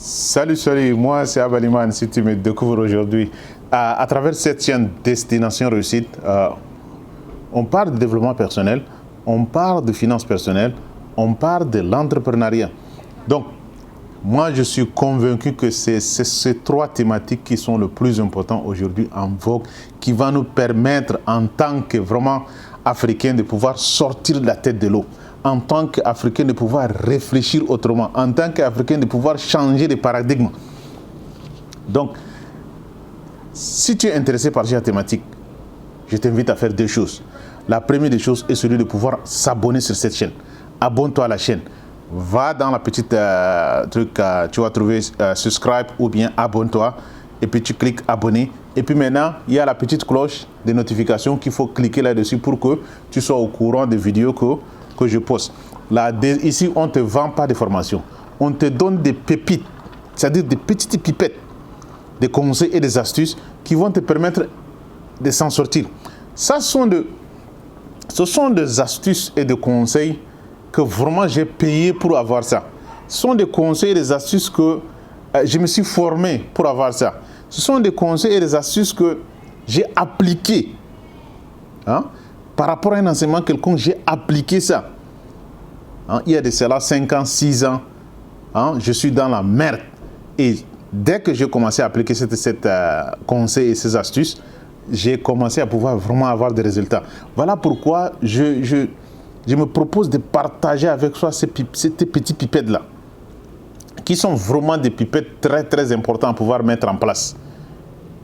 Salut, moi c'est Abaliman, si tu me découvres aujourd'hui. À travers cette chaîne Destination Réussite, on parle de développement personnel, on parle de finances personnelles, on parle de l'entrepreneuriat. Donc, moi je suis convaincu que c'est ces trois thématiques qui sont le plus importantes aujourd'hui en vogue, qui vont nous permettre en tant que vraiment Africains de pouvoir sortir de la tête de l'eau, en tant qu'Africains de pouvoir réfléchir autrement, en tant qu'Africains de pouvoir changer de paradigme. Donc, si tu es intéressé par cette thématique, je t'invite à faire deux choses. La première des choses est celui de pouvoir s'abonner sur cette chaîne. Abonne-toi à la chaîne. Va dans la petite truc, tu vas trouver subscribe ou bien abonne-toi. Et puis tu cliques abonner. Et puis maintenant, il y a la petite cloche de notification qu'il faut cliquer là-dessus pour que tu sois au courant des vidéos que je poste. Là, ici, on ne te vend pas de formation. On te donne des pépites, c'est-à-dire des petites pipettes, des conseils et des astuces qui vont te permettre de s'en sortir. Ce sont des astuces et des conseils que vraiment j'ai payé pour avoir ça. Ce sont des conseils et des astuces que je me suis formé pour avoir ça. Ce sont des conseils et des astuces que j'ai appliqués. Par rapport à un enseignement quelconque, j'ai appliqué ça. Il y a de cela 5 ans, 6 ans, je suis dans la merde. Et dès que j'ai commencé à appliquer ces conseils et ces astuces, j'ai commencé à pouvoir vraiment avoir des résultats. Voilà pourquoi je me propose de partager avec toi ces petits pipettes-là, qui sont vraiment des pipettes très très importantes à pouvoir mettre en place,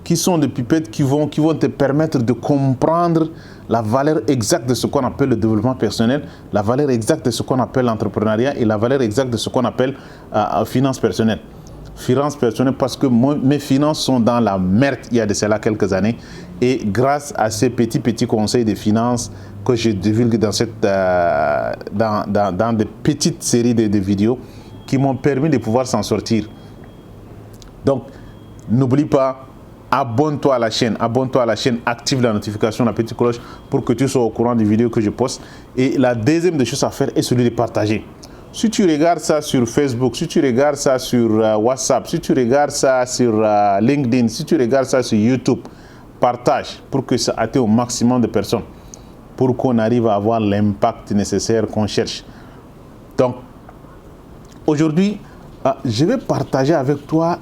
qui sont des pipettes qui vont te permettre de comprendre la valeur exacte de ce qu'on appelle le développement personnel, la valeur exacte de ce qu'on appelle l'entrepreneuriat et la valeur exacte de ce qu'on appelle finance personnelle. Finances personnelles parce que mes finances sont dans la merde il y a de cela quelques années, et grâce à ces petits conseils de finances que je divulgue dans des petites séries de vidéos qui m'ont permis de pouvoir s'en sortir. Donc n'oublie pas, abonne-toi à la chaîne, active la notification, la petite cloche pour que tu sois au courant des vidéos que je poste. Et la deuxième des choses à faire est celui de partager. Si tu regardes ça sur Facebook, si tu regardes ça sur WhatsApp, si tu regardes ça sur LinkedIn, si tu regardes ça sur YouTube, partage pour que ça atteigne au maximum de personnes, pour qu'on arrive à avoir l'impact nécessaire qu'on cherche. Donc, aujourd'hui, je vais partager avec toi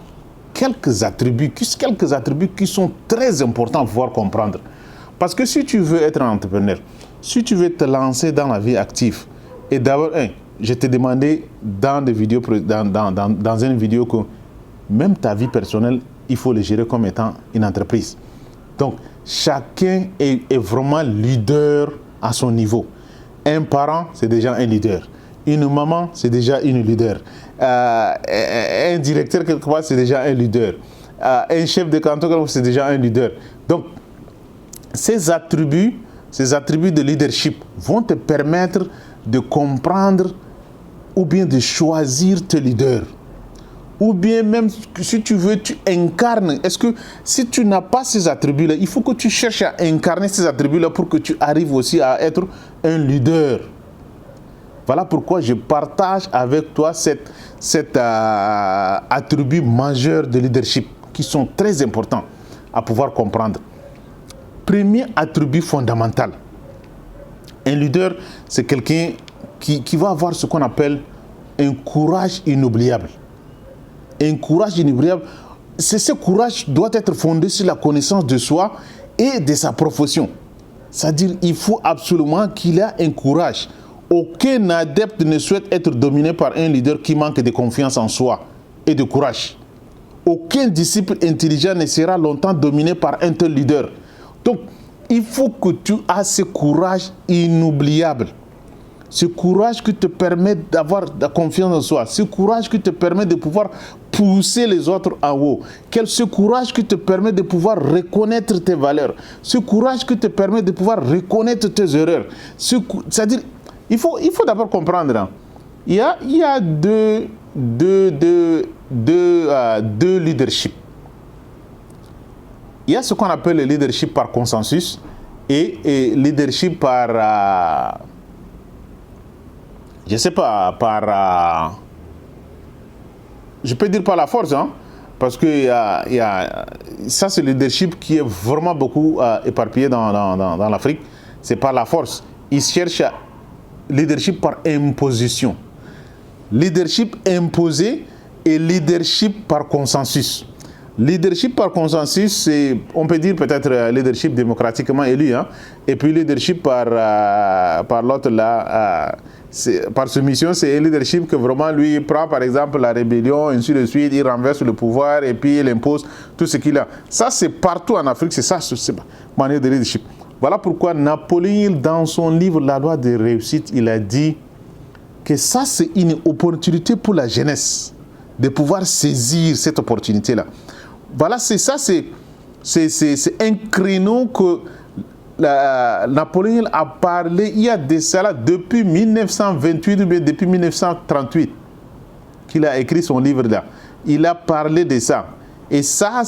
quelques attributs qui sont très importants à pouvoir comprendre. Parce que si tu veux être un entrepreneur, si tu veux te lancer dans la vie active, et d'abord, je t'ai demandé dans une vidéo que même ta vie personnelle, il faut le gérer comme étant une entreprise. Donc, chacun est vraiment leader à son niveau. Un parent, c'est déjà un leader. Une maman, c'est déjà une leader. Un directeur quelque part, c'est déjà un leader. Un chef de canton, c'est déjà un leader. Donc, ces attributs de leadership vont te permettre de comprendre ou bien de choisir tes leaders. Ou bien même, si tu veux, tu incarnes. Est-ce que si tu n'as pas ces attributs-là, il faut que tu cherches à incarner ces attributs-là pour que tu arrives aussi à être un leader. Voilà pourquoi je partage avec toi cet attribut majeur de leadership qui sont très importants à pouvoir comprendre. Premier attribut fondamental. Un leader, c'est quelqu'un qui va avoir ce qu'on appelle un courage inoubliable. Un courage inoubliable, ce courage doit être fondé sur la connaissance de soi et de sa profession. C'est-à-dire qu'il faut absolument qu'il ait un courage. Aucun adepte ne souhaite être dominé par un leader qui manque de confiance en soi et de courage. Aucun disciple intelligent ne sera longtemps dominé par un tel leader. Donc, il faut que tu aies ce courage inoubliable. Ce courage qui te permet d'avoir la confiance en soi. Ce courage qui te permet de pouvoir pousser les autres en haut. Ce courage qui te permet de pouvoir reconnaître tes valeurs. Ce courage qui te permet de pouvoir reconnaître tes erreurs. C'est-à-dire, il faut d'abord comprendre. Il y a deux leadership. Il y a ce qu'on appelle le leadership par consensus et leadership par... je sais pas, je peux dire par la force, hein, parce que ça, c'est le leadership qui est vraiment beaucoup éparpillé dans l'Afrique. C'est par la force. Ils cherchent leadership par imposition. Leadership imposé et leadership par consensus. Leadership par consensus, c'est, on peut dire peut-être leadership démocratiquement élu, hein, et puis leadership par l'autre là, par soumission, c'est un leadership que vraiment lui prend par exemple la rébellion, ainsi de suite, il renverse le pouvoir et puis il impose tout ce qu'il a. Ça c'est partout en Afrique, c'est ça, c'est manière de leadership. Voilà pourquoi Napoléon, dans son livre La loi de réussite, il a dit que ça c'est une opportunité pour la jeunesse de pouvoir saisir cette opportunité-là. Voilà, c'est ça, c'est un créneau que Napoléon a parlé il y a de cela depuis 1928 ou bien depuis 1938 qu'il a écrit son livre-là. Il a parlé de ça. Et ça,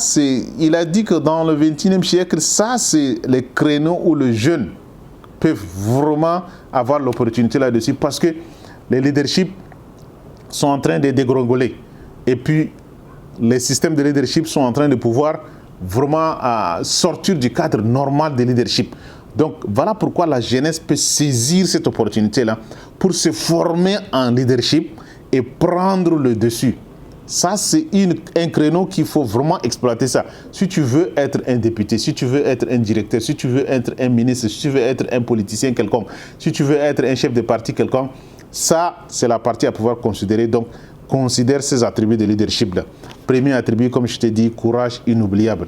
il a dit que dans le XXIe siècle, ça, c'est le créneau où les jeunes peuvent vraiment avoir l'opportunité là-dessus parce que les leaderships sont en train de dégringoler. Et puis, les systèmes de leadership sont en train de pouvoir vraiment sortir du cadre normal de leadership. Donc, voilà pourquoi la jeunesse peut saisir cette opportunité-là pour se former en leadership et prendre le dessus. Ça, c'est un créneau qu'il faut vraiment exploiter ça. Si tu veux être un député, si tu veux être un directeur, si tu veux être un ministre, si tu veux être un politicien quelconque, si tu veux être un chef de parti quelconque, ça, c'est la partie à pouvoir considérer. Donc, considère ces attributs de leadership-là. Premier attribut, comme je t'ai dit, courage inoubliable.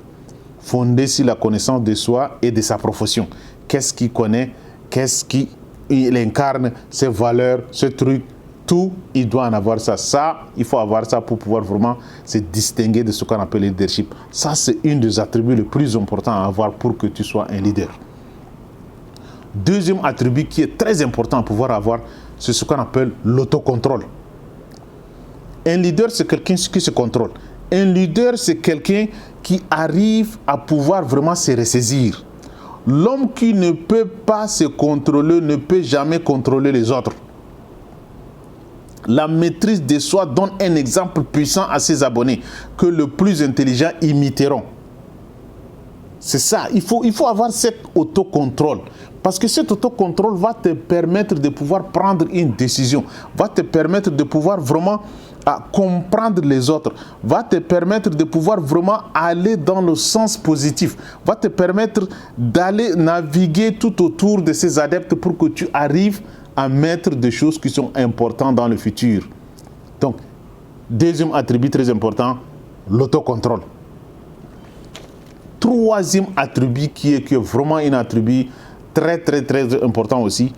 Fondé sur la connaissance de soi et de sa profession. Qu'est-ce qu'il connaît, qu'est-ce qu'il incarne, ses valeurs, ce truc, tout, il doit en avoir ça. Ça, il faut avoir ça pour pouvoir vraiment se distinguer de ce qu'on appelle le leadership. Ça, c'est un des attributs les plus importants à avoir pour que tu sois un leader. Deuxième attribut qui est très important à pouvoir avoir, c'est ce qu'on appelle l'autocontrôle. Un leader, c'est quelqu'un qui se contrôle. Un leader, c'est quelqu'un qui arrive à pouvoir vraiment se ressaisir. L'homme qui ne peut pas se contrôler ne peut jamais contrôler les autres. La maîtrise de soi donne un exemple puissant à ses abonnés que les plus intelligents imiteront. C'est ça, il faut avoir cet autocontrôle. Parce que cet autocontrôle va te permettre de pouvoir prendre une décision, va te permettre de pouvoir vraiment comprendre les autres, va te permettre de pouvoir vraiment aller dans le sens positif, va te permettre d'aller naviguer tout autour de ces adeptes pour que tu arrives à mettre des choses qui sont importantes dans le futur. Donc, deuxième attribut très important, l'autocontrôle. Troisième attribut qui est vraiment un attribut très important aussi,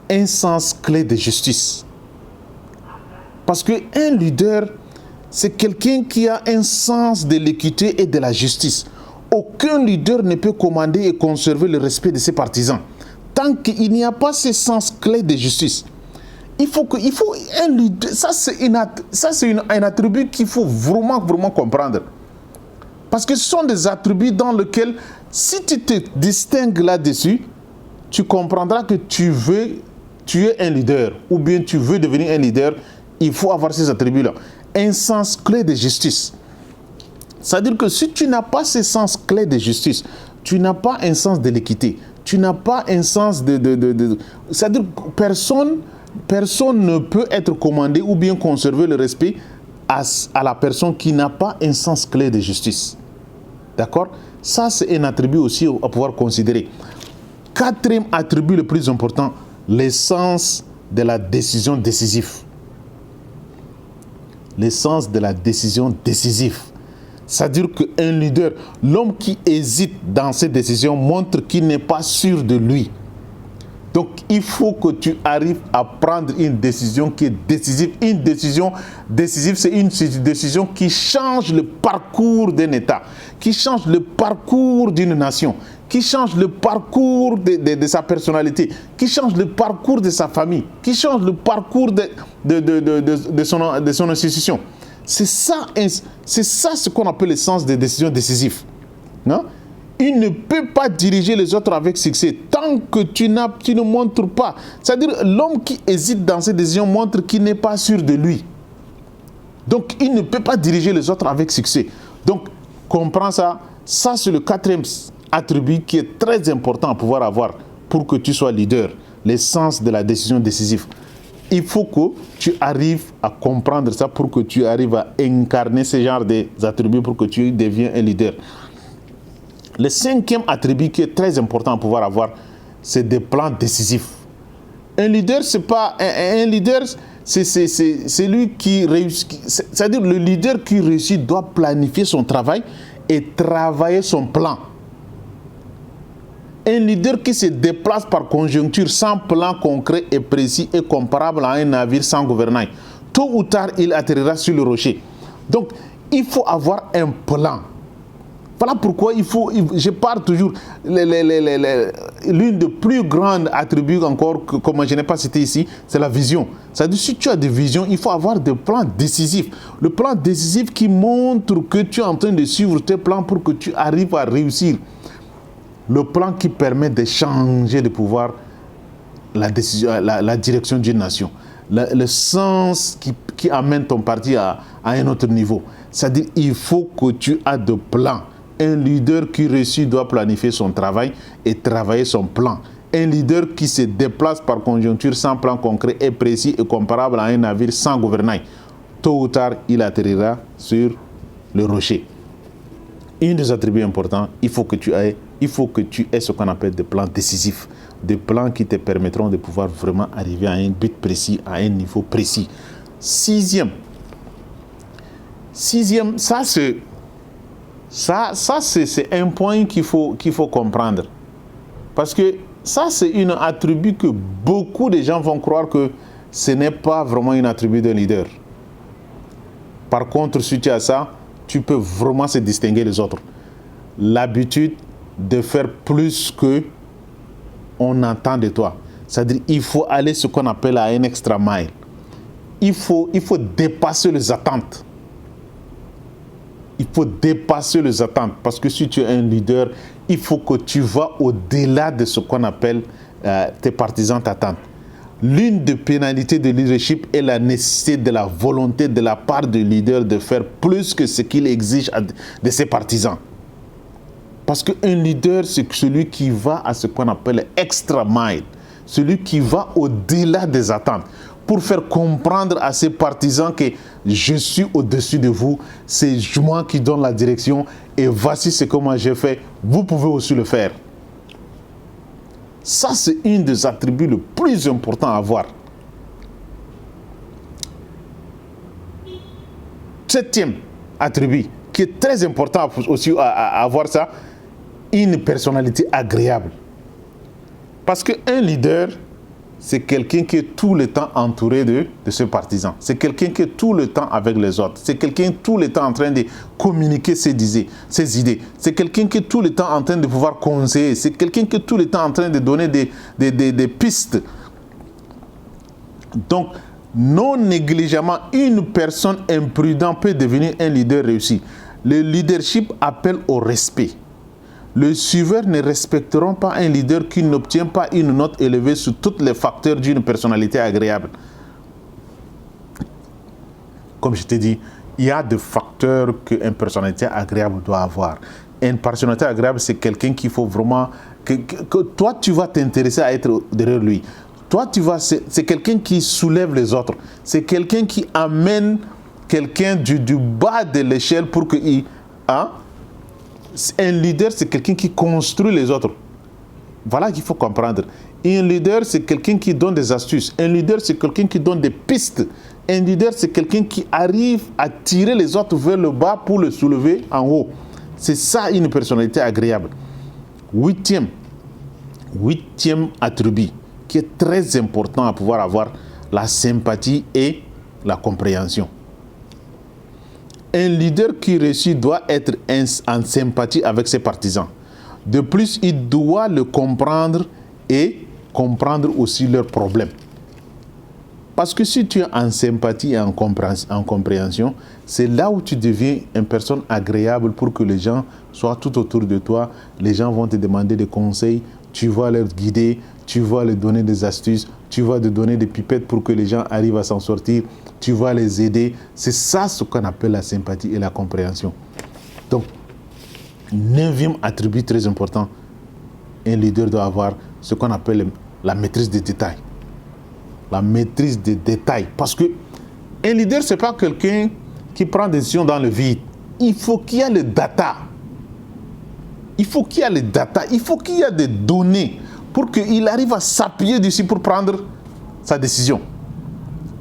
un sens clé de justice. Parce qu'un leader, c'est quelqu'un qui a un sens de l'équité et de la justice. Aucun leader ne peut commander et conserver le respect de ses partisans tant qu'il n'y a pas ce sens clé de justice. Il faut un leader, ça c'est un attribut qu'il faut vraiment comprendre. Parce que ce sont des attributs dans lesquels, si tu te distingues là-dessus, tu comprendras que tu es un leader, ou bien tu veux devenir un leader, il faut avoir ces attributs-là. Un sens clé de justice. C'est-à-dire que si tu n'as pas ce sens clé de justice, tu n'as pas un sens de l'équité, tu n'as pas un sens c'est-à-dire que personne ne peut être commandé ou bien conserver le respect à la personne qui n'a pas un sens clé de justice. D'accord? Ça, c'est un attribut aussi à pouvoir considérer. Quatrième attribut le plus important, le sens de la décision décisive. Le sens de la décision décisive. C'est-à-dire qu'un leader, l'homme qui hésite dans ses décisions montre qu'il n'est pas sûr de lui. Donc, il faut que tu arrives à prendre une décision qui est décisive. Une décision décisive, c'est une décision qui change le parcours d'un État, qui change le parcours d'une nation, qui change le parcours de sa personnalité, qui change le parcours de sa famille, qui change le parcours de son institution. C'est ça ce qu'on appelle le sens des décisions décisives. Non? Il ne peut pas diriger les autres avec succès tant que tu ne montres pas. C'est-à-dire l'homme qui hésite dans ses décisions montre qu'il n'est pas sûr de lui. Donc, il ne peut pas diriger les autres avec succès. Donc, comprends ça. Ça, c'est le quatrième attribut qui est très important à pouvoir avoir pour que tu sois leader. L'essence de la décision décisive. Il faut que tu arrives à comprendre ça pour que tu arrives à incarner ce genre d'attributs pour que tu deviennes un leader. Le cinquième attribut qui est très important à pouvoir avoir, c'est des plans décisifs. Un leader, c'est pas un leader, c'est lui qui réussit. C'est-à-dire le leader qui réussit doit planifier son travail et travailler son plan. Un leader qui se déplace par conjoncture sans plan concret et précis est comparable à un navire sans gouvernail. Tôt ou tard, il atterrira sur le rocher. Donc, il faut avoir un plan. Voilà pourquoi je parle toujours, l'une des plus grandes attributs encore, comme je n'ai pas cité ici, c'est la vision. C'est-à-dire, si tu as des visions, il faut avoir des plans décisifs. Le plan décisif qui montre que tu es en train de suivre tes plans pour que tu arrives à réussir. Le plan qui permet de changer de pouvoir la direction d'une nation. Le sens qui amène ton parti à un autre niveau. C'est-à-dire il faut que tu aies de plans. Un leader qui réussit doit planifier son travail et travailler son plan. Un leader qui se déplace par conjoncture sans plan concret et précis est comparable à un navire sans gouvernail. Tôt ou tard, il atterrira sur le rocher. Un des attributs importants, il faut que tu aies ce qu'on appelle des plans décisifs. Des plans qui te permettront de pouvoir vraiment arriver à un but précis, à un niveau précis. Sixième, ça c'est un point qu'il faut comprendre. Parce que ça, c'est un attribut que beaucoup de gens vont croire que ce n'est pas vraiment un attribut d'un leader. Par contre, si tu as ça, tu peux vraiment se distinguer des autres. L'habitude de faire plus que on entend de toi. C'est-à-dire il faut aller ce qu'on appelle à un extra mile. Il faut dépasser les attentes. Il faut dépasser les attentes. Parce que si tu es un leader, il faut que tu vas au-delà de ce qu'on appelle tes partisans t'attendent. L'une des pénalités de leadership est la nécessité de la volonté de la part du leader de faire plus que ce qu'il exige de ses partisans. Parce qu'un leader, c'est celui qui va à ce qu'on appelle extra mile. Celui qui va au-delà des attentes. Pour faire comprendre à ses partisans que je suis au-dessus de vous, c'est moi qui donne la direction et voici ce que moi j'ai fait, vous pouvez aussi le faire. Ça, c'est un des attributs les plus importants à avoir. Septième attribut, qui est très important aussi à avoir ça, une personnalité agréable. Parce qu'un leader, c'est quelqu'un qui est tout le temps entouré de ses partisans. C'est quelqu'un qui est tout le temps avec les autres. C'est quelqu'un tout le temps en train de communiquer ses idées. C'est quelqu'un qui est tout le temps en train de pouvoir conseiller. C'est quelqu'un qui est tout le temps en train de donner des pistes. Donc, non négligemment, une personne imprudente peut devenir un leader réussi. Le leadership appelle au respect. Les suiveurs ne respecteront pas un leader qui n'obtient pas une note élevée sur tous les facteurs d'une personnalité agréable. Comme je t'ai dit, il y a des facteurs qu'une personnalité agréable doit avoir. Une personnalité agréable, c'est quelqu'un qu'il faut vraiment... que toi, tu vas t'intéresser à être derrière lui. Toi, c'est quelqu'un qui soulève les autres. C'est quelqu'un qui amène quelqu'un du bas de l'échelle pour qu'il... Un leader, c'est quelqu'un qui construit les autres. Voilà qu'il faut comprendre. Et un leader, c'est quelqu'un qui donne des astuces. Un leader, c'est quelqu'un qui donne des pistes. Un leader, c'est quelqu'un qui arrive à tirer les autres vers le bas pour le soulever en haut. C'est ça une personnalité agréable. Huitième attribut qui est très important à pouvoir avoir, la sympathie et la compréhension. Un leader qui réussit doit être en sympathie avec ses partisans. De plus, il doit le comprendre et comprendre aussi leurs problèmes. Parce que si tu es en sympathie et en compréhension, c'est là où tu deviens une personne agréable pour que les gens soient tout autour de toi. Les gens vont te demander des conseils, tu vas leur guider, tu vas leur donner des astuces, tu vas leur donner des pipettes pour que les gens arrivent à s'en sortir, tu vas les aider. C'est ça ce qu'on appelle la sympathie et la compréhension. Donc, 9e attribut très important, un leader doit avoir ce qu'on appelle la maîtrise des détails. La maîtrise des détails. Parce que un leader, ce n'est pas quelqu'un qui prend des décisions dans le vide. Il faut qu'il y ait les data. Il faut qu'il y ait les data. Il faut qu'il y ait des données pour qu'il arrive à s'appuyer dessus pour prendre sa décision.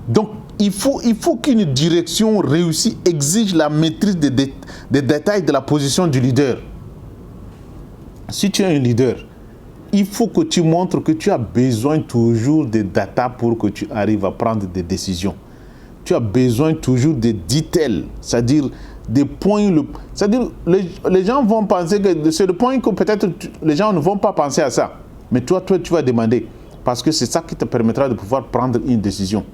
Donc, il faut qu'une direction réussie exige la maîtrise des détails de la position du leader. Si tu es un leader, il faut que tu montres que tu as besoin toujours de data pour que tu arrives à prendre des décisions. Tu as besoin toujours de details, c'est-à-dire des points. C'est-à-dire les gens vont penser que c'est le point que peut-être les gens ne vont pas penser à ça. Mais toi, tu vas demander. Parce que c'est ça qui te permettra de pouvoir prendre une décision.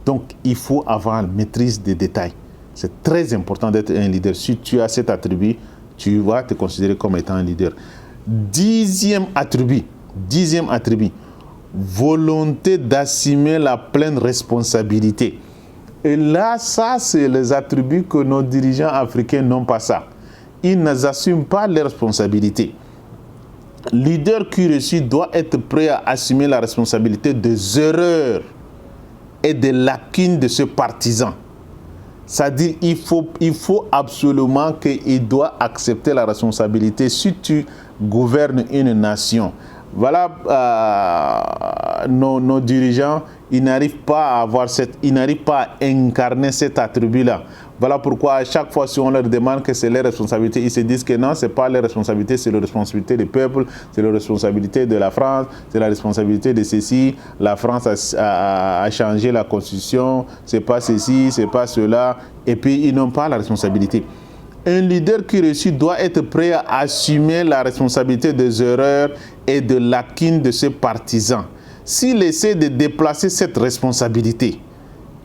Donc, il faut avoir la maîtrise des détails. C'est très important d'être un leader. Si tu as cet attribut, tu vas te considérer comme étant un leader. 10e attribut, volonté d'assumer la pleine responsabilité. Et là, ça, c'est les attributs que nos dirigeants africains n'ont pas ça. Ils n'assument pas les responsabilités. Leader qui réussit doit être prêt à assumer la responsabilité des erreurs et des lacunes de ce partisan. C'est-à-dire il faut absolument qu'il doit accepter la responsabilité. Si tu gouvernes une nation, voilà, nos dirigeants, ils n'arrivent pas à incarner cet attribut-là. Voilà pourquoi à chaque fois, si on leur demande que c'est leur responsabilité, ils se disent que non, ce n'est pas leur responsabilité, c'est la responsabilité du peuple, c'est la responsabilité de la France, c'est la responsabilité de ceci. La France a changé la constitution, c'est pas ceci, c'est pas cela. Et puis, ils n'ont pas la responsabilité. Un leader qui réussit doit être prêt à assumer la responsabilité des erreurs et de lacunes de ses partisans. S'il essaie de déplacer cette responsabilité,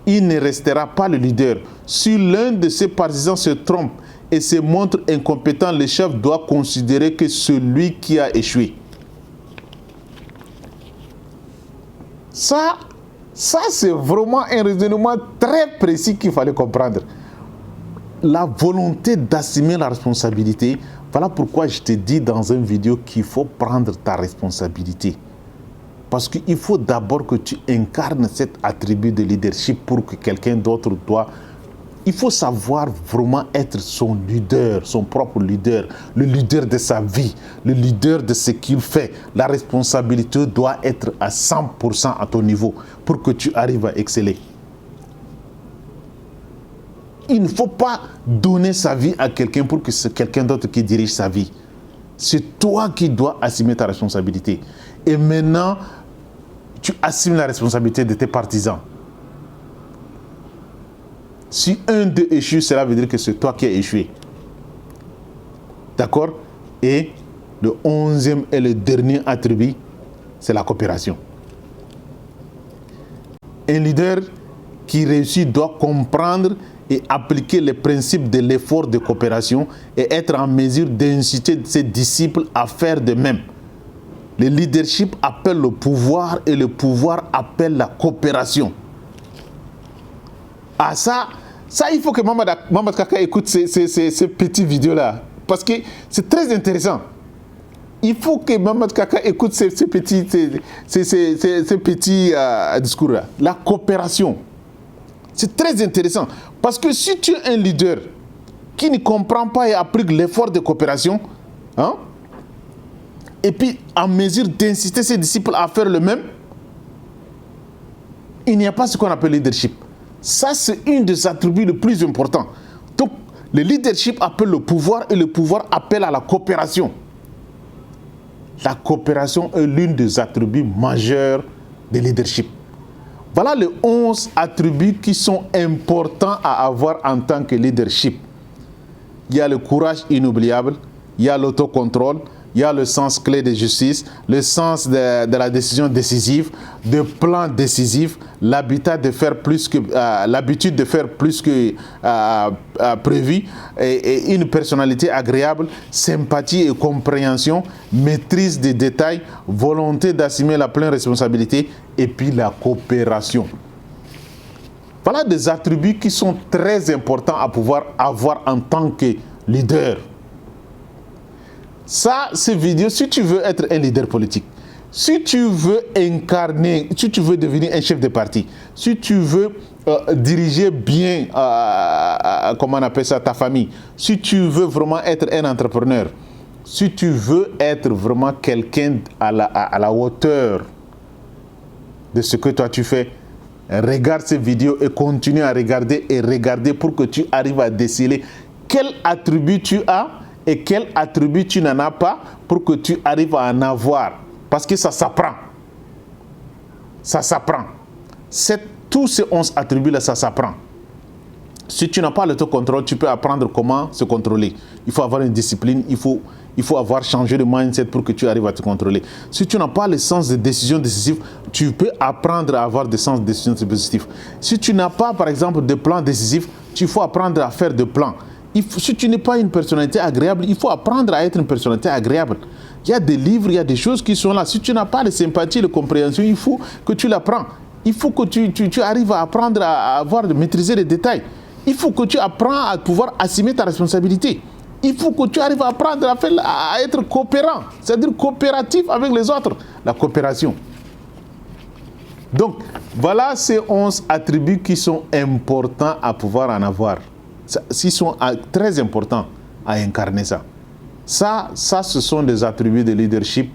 il ne restera pas le leader. Si l'un de ses partisans se trompe et se montre incompétent, le chef doit considérer que c'est lui qui a échoué. Ça c'est vraiment un raisonnement très précis qu'il fallait comprendre. La volonté d'assumer la responsabilité, voilà pourquoi je te dis dans une vidéo qu'il faut prendre ta responsabilité. Parce qu'il faut d'abord que tu incarnes cet attribut de leadership pour que quelqu'un d'autre doit... Il faut savoir vraiment être son leader, son propre leader, le leader de sa vie, le leader de ce qu'il fait. La responsabilité doit être à 100% à ton niveau pour que tu arrives à exceller. Il ne faut pas donner sa vie à quelqu'un pour que c'est quelqu'un d'autre qui dirige sa vie. C'est toi qui dois assumer ta responsabilité. Et maintenant, tu assumes la responsabilité de tes partisans. Si un d'eux échoue, cela veut dire que c'est toi qui as échoué. D'accord? Et le 11e et le dernier attribut, c'est la coopération. Un leader qui réussit doit comprendre et appliquer les principes de l'effort de coopération et être en mesure d'inciter ses disciples à faire de même. Le leadership appelle le pouvoir et le pouvoir appelle la coopération. Ah ça il faut que Mamad Kaka écoute ces petites vidéos-là. Parce que c'est très intéressant. Il faut que Mamad Kaka écoute ces petits discours-là. La coopération. C'est très intéressant. Parce que si tu es un leader qui ne comprend pas et applique l'effort de coopération, et puis en mesure d'inciter ses disciples à faire le même, il n'y a pas ce qu'on appelle leadership. Ça, c'est un des attributs les plus importants. Donc, le leadership appelle le pouvoir et le pouvoir appelle à la coopération. La coopération est l'un des attributs majeurs du leadership. Voilà les 11 attributs qui sont importants à avoir en tant que leadership. Il y a le courage inoubliable, il y a l'autocontrôle, il y a le sens clé de justice, le sens de la décision décisive, de plan décisif, l'habitude de faire plus que prévu, et une personnalité agréable, sympathie et compréhension, maîtrise des détails, volonté d'assumer la pleine responsabilité et puis la coopération. Voilà des attributs qui sont très importants à pouvoir avoir en tant que leader. Ça, ces vidéos, si tu veux être un leader politique, si tu veux incarner, si tu veux devenir un chef de parti, si tu veux diriger bien, comment on appelle ça, ta famille, si tu veux vraiment être un entrepreneur, si tu veux être vraiment quelqu'un à la hauteur de ce que toi tu fais, regarde ces vidéos et continue à regarder pour que tu arrives à déceler quel attribut tu as et quel attribut tu n'en as pas pour que tu arrives à en avoir. Parce que ça s'apprend. Ça s'apprend. Tous ces 11 attributs-là, ça s'apprend. Si tu n'as pas l'autocontrôle, tu peux apprendre comment se contrôler. Il faut avoir une discipline, il faut avoir changé de mindset pour que tu arrives à te contrôler. Si tu n'as pas le sens de décision décisive, tu peux apprendre à avoir des sens de décision décisive. Si tu n'as pas, par exemple, de plan décisif, il faut apprendre à faire des plans. Si tu n'es pas une personnalité agréable, il faut apprendre à être une personnalité agréable. Il y a des livres, il y a des choses qui sont là. Si tu n'as pas de sympathie, de compréhension, il faut que tu l'apprends. Il faut que tu arrives à apprendre à maîtriser les détails. Il faut que tu apprennes à pouvoir assumer ta responsabilité. Il faut que tu arrives à apprendre à être coopérant, c'est-à-dire coopératif avec les autres. La coopération. Donc, voilà ces 11 attributs qui sont importants à pouvoir en avoir. Ils sont très importants à incarner ça. Ça, ce sont des attributs de leadership.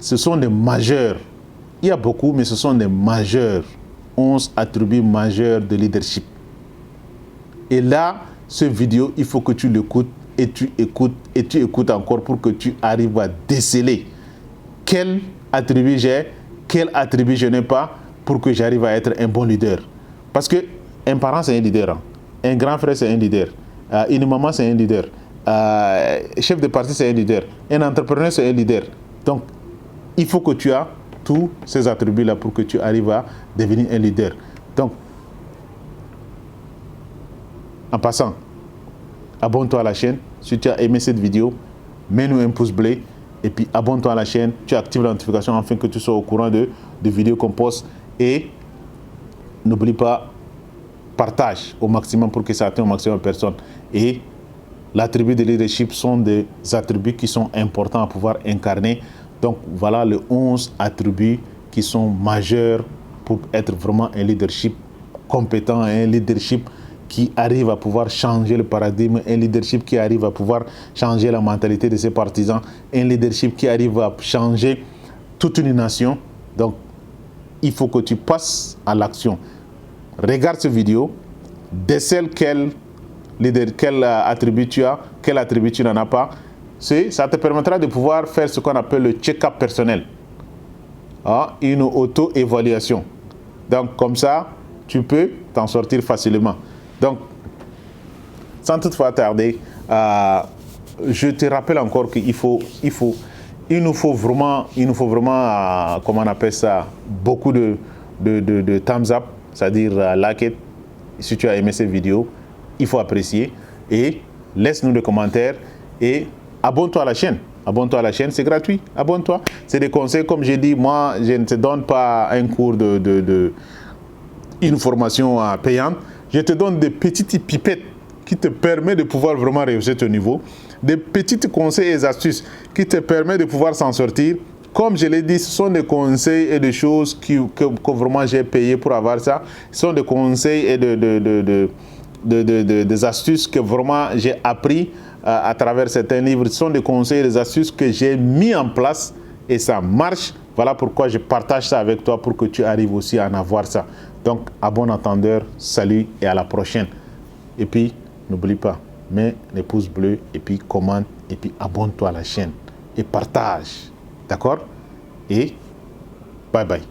Ce sont des majeurs. Il y a beaucoup, mais ce sont des majeurs. 11 attributs majeurs de leadership. Et là, cette vidéo, il faut que tu l'écoutes et tu écoutes encore pour que tu arrives à déceler quel attribut j'ai, quel attribut je n'ai pas pour que j'arrive à être un bon leader. Parce qu'un parent, c'est un leader. Hein. Un grand frère, c'est un leader. Une maman, c'est un leader. Chef de parti, c'est un leader. Un entrepreneur, c'est un leader. Donc, il faut que tu aies tous ces attributs-là pour que tu arrives à devenir un leader. Donc, en passant, abonne-toi à la chaîne. Si tu as aimé cette vidéo, mets-nous un pouce bleu. Et puis, abonne-toi à la chaîne. Tu actives la notification afin que tu sois au courant de vidéos qu'on poste. Et n'oublie pas, partage au maximum pour que ça atteigne au maximum de personnes. Et l'attribut de leadership sont des attributs qui sont importants à pouvoir incarner. Donc, voilà les 11 attributs qui sont majeurs pour être vraiment un leadership compétent, un leadership qui arrive à pouvoir changer le paradigme, un leadership qui arrive à pouvoir changer la mentalité de ses partisans, un leadership qui arrive à changer toute une nation. Donc, il faut que tu passes à l'action. Regarde cette vidéo, décèle quel attribut tu as, quel attribut tu n'en as pas. Ça te permettra de pouvoir faire ce qu'on appelle le check-up personnel. Une auto-évaluation. Donc, comme ça, tu peux t'en sortir facilement. Donc, sans toutefois tarder, je te rappelle encore qu'il nous faut vraiment, comment on appelle ça, beaucoup de thumbs up, c'est-à-dire like it. Si tu as aimé cette vidéo, il faut apprécier et laisse-nous des commentaires et abonne-toi à la chaîne. Abonne-toi à la chaîne, c'est gratuit. Abonne-toi. C'est des conseils, comme j'ai dit, moi, je ne te donne pas un cours une formation payante. Je te donne des petites pipettes qui te permettent de pouvoir vraiment réussir ton niveau. Des petits conseils et astuces qui te permettent de pouvoir s'en sortir. Comme je l'ai dit, ce sont des conseils et des choses que vraiment j'ai payé pour avoir ça. Ce sont des conseils et des astuces que vraiment j'ai appris à travers certains livres. Ce sont des conseils et des astuces que j'ai mis en place et ça marche. Voilà pourquoi je partage ça avec toi pour que tu arrives aussi à en avoir ça. Donc, à bon entendeur, salut et à la prochaine. Et puis, n'oublie pas, mets les pouces bleus et puis commente et puis abonne-toi à la chaîne et partage. D'accord? Et bye bye.